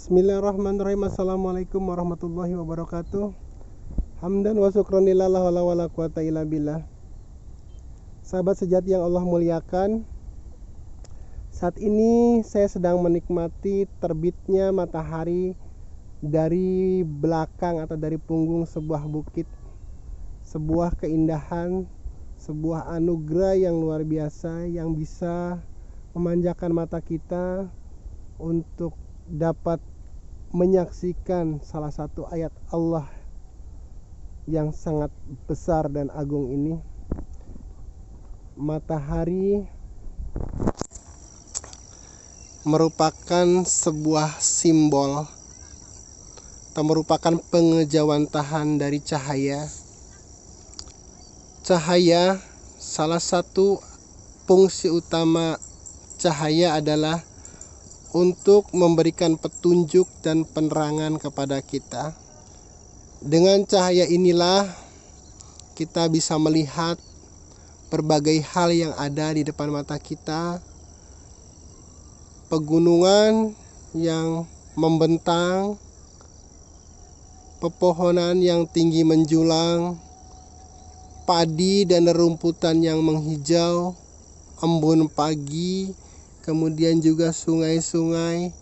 Bismillahirrahmanirrahim. Assalamualaikum warahmatullahi wabarakatuh. Hamdan wa syukran lillah wa la quwata illa billah. Sahabat sejati yang Allah muliakan, saat ini saya sedang menikmati terbitnya matahari dari belakang atau dari punggung sebuah bukit. Sebuah keindahan, sebuah anugerah yang luar biasa yang bisa memanjakan mata kita untuk dapat menyaksikan salah satu ayat Allah yang sangat besar dan agung ini. Matahari merupakan sebuah simbol atau merupakan pengejawantahan dari cahaya. Cahaya, salah satu fungsi utama cahaya adalah untuk memberikan petunjuk dan penerangan kepada kita. Dengan cahaya inilah kita bisa melihat berbagai hal yang ada di depan mata kita. Pegunungan yang membentang, pepohonan yang tinggi menjulang, padi dan rerumputan yang menghijau, embun pagi, kemudian juga sungai-sungai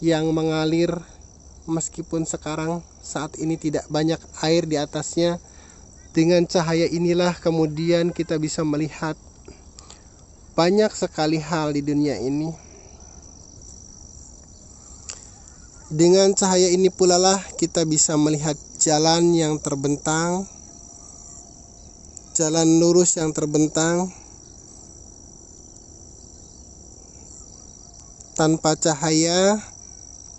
yang mengalir meskipun sekarang saat ini tidak banyak air di atasnya. Dengan cahaya inilah kemudian kita bisa melihat banyak sekali hal di dunia ini. Dengan cahaya ini pula lah kita bisa melihat jalan yang terbentang, jalan lurus yang terbentang. Tanpa cahaya,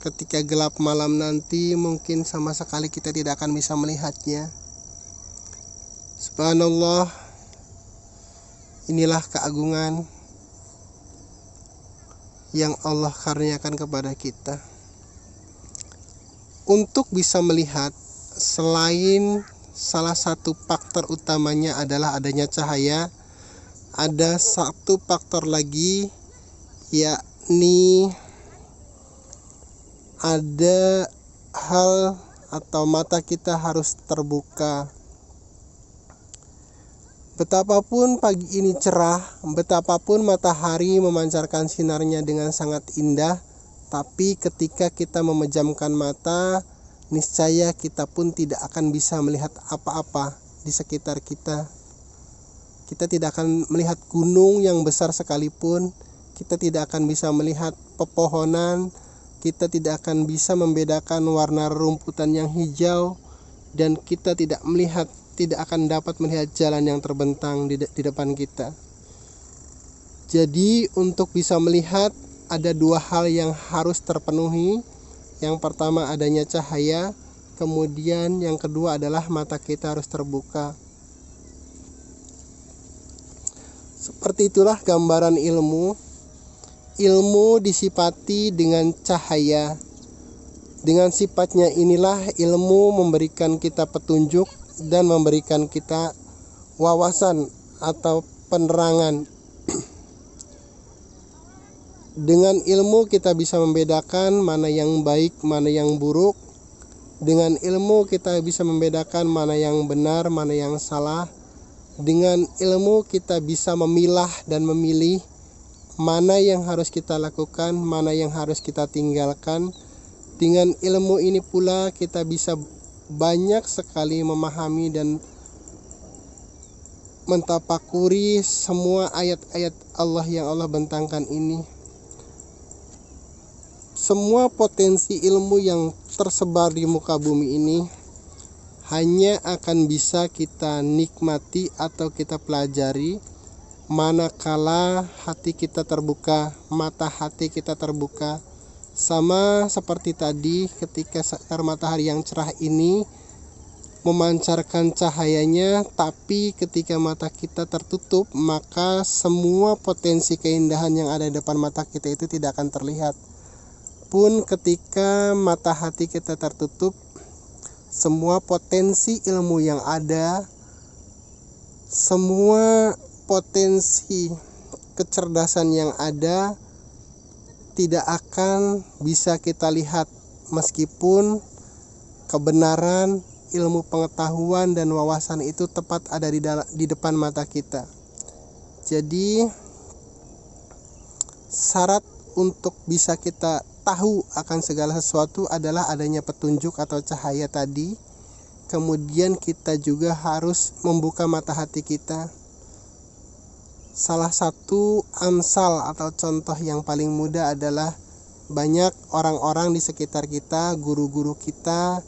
ketika gelap malam nanti mungkin sama sekali kita tidak akan bisa melihatnya. Subhanallah, inilah keagungan yang Allah karuniakan kepada kita. Untuk bisa melihat, selain salah satu faktor utamanya adalah adanya cahaya, ada satu faktor lagi, yakni ada hal atau mata kita harus terbuka. Betapapun pagi ini cerah, betapapun matahari memancarkan sinarnya dengan sangat indah, tapi ketika kita memejamkan mata, niscaya kita pun tidak akan bisa melihat apa-apa di sekitar kita. Kita tidak akan melihat gunung yang besar sekalipun, kita tidak akan bisa melihat pepohonan, kita tidak akan bisa membedakan warna rumputan yang hijau, dan kita tidak akan dapat melihat jalan yang terbentang di depan kita. Jadi untuk bisa melihat ada dua hal yang harus terpenuhi. Yang pertama adanya cahaya, kemudian yang kedua adalah mata kita harus terbuka. Seperti itulah gambaran ilmu. Ilmu disifati dengan cahaya. Dengan sifatnya inilah ilmu memberikan kita petunjuk dan memberikan kita wawasan atau penerangan. Dengan ilmu kita bisa membedakan mana yang baik, mana yang buruk. Dengan ilmu kita bisa membedakan mana yang benar, mana yang salah. Dengan ilmu kita bisa memilah dan memilih mana yang harus kita lakukan, mana yang harus kita tinggalkan. Dengan ilmu ini pula kita bisa banyak sekali memahami dan mentafakuri semua ayat-ayat Allah yang Allah bentangkan ini. Semua potensi ilmu yang tersebar di muka bumi ini hanya akan bisa kita nikmati atau kita pelajari manakala hati kita terbuka, mata hati kita terbuka. Sama seperti tadi ketika sinar matahari yang cerah ini memancarkan cahayanya, tapi ketika mata kita tertutup, maka semua potensi keindahan yang ada di depan mata kita itu tidak akan terlihat. Pun ketika mata hati kita tertutup, semua potensi ilmu yang ada, semua potensi kecerdasan yang ada tidak akan bisa kita lihat meskipun kebenaran, ilmu pengetahuan dan wawasan itu tepat ada di depan mata kita. Jadi syarat untuk bisa kita tahu akan segala sesuatu adalah adanya petunjuk atau cahaya tadi. Kemudian kita juga harus membuka mata hati kita. Salah satu amsal atau contoh yang paling mudah adalah banyak orang-orang di sekitar kita, guru-guru kita,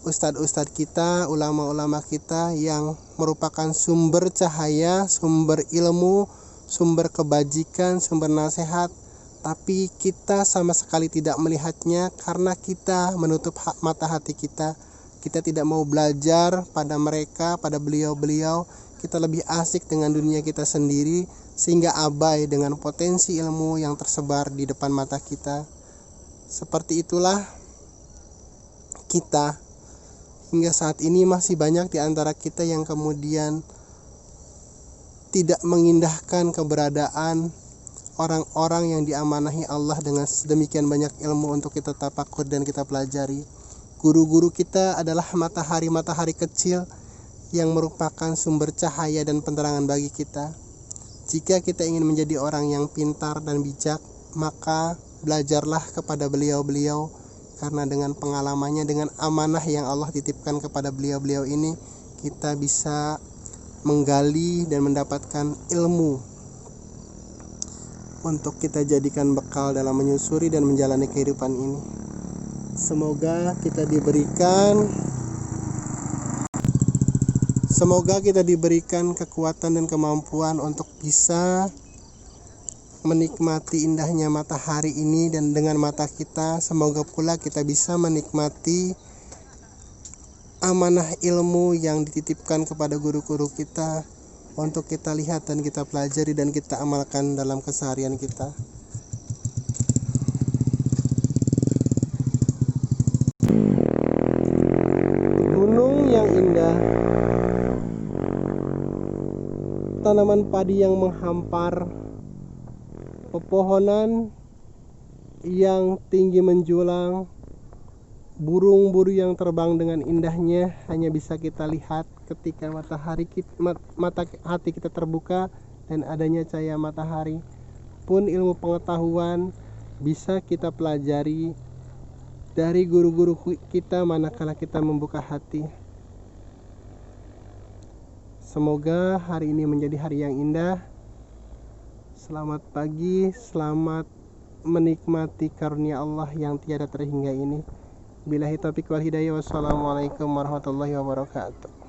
ustadz-ustadz kita, ulama-ulama kita yang merupakan sumber cahaya, sumber ilmu, sumber kebajikan, sumber nasihat, tapi kita sama sekali tidak melihatnya karena kita menutup mata hati kita. Kita tidak mau belajar pada mereka, pada beliau-beliau. Kita lebih asik dengan dunia kita sendiri sehingga abai dengan potensi ilmu yang tersebar di depan mata kita. Seperti itulah kita. Hingga saat ini masih banyak di antara kita yang kemudian tidak mengindahkan keberadaan orang-orang yang diamanahi Allah dengan sedemikian banyak ilmu untuk kita tafakur dan kita pelajari. Guru-guru kita adalah matahari-matahari kecil yang merupakan sumber cahaya dan penerangan bagi kita. Jika kita ingin menjadi orang yang pintar dan bijak, maka belajarlah kepada beliau-beliau, karena dengan pengalamannya, dengan amanah yang Allah titipkan kepada beliau-beliau ini, kita bisa menggali dan mendapatkan ilmu untuk kita jadikan bekal dalam menyusuri dan menjalani kehidupan ini. Semoga kita diberikan kekuatan dan kemampuan untuk bisa menikmati indahnya matahari ini dan dengan mata kita. Semoga pula kita bisa menikmati amanah ilmu yang dititipkan kepada guru-guru kita untuk kita lihat dan kita pelajari dan kita amalkan dalam keseharian kita. Gunung yang indah, tanaman padi yang menghampar, pepohonan yang tinggi menjulang, burung-burung yang terbang dengan indahnya hanya bisa kita lihat ketika mata hati kita terbuka dan adanya cahaya matahari. Pun ilmu pengetahuan bisa kita pelajari dari guru-guru kita manakala kita membuka hati. Semoga hari ini menjadi hari yang indah. Selamat pagi, selamat menikmati karunia Allah yang tiada terhingga ini. Billahi taufiq wal hidayah. Wassalamualaikum warahmatullahi wabarakatuh.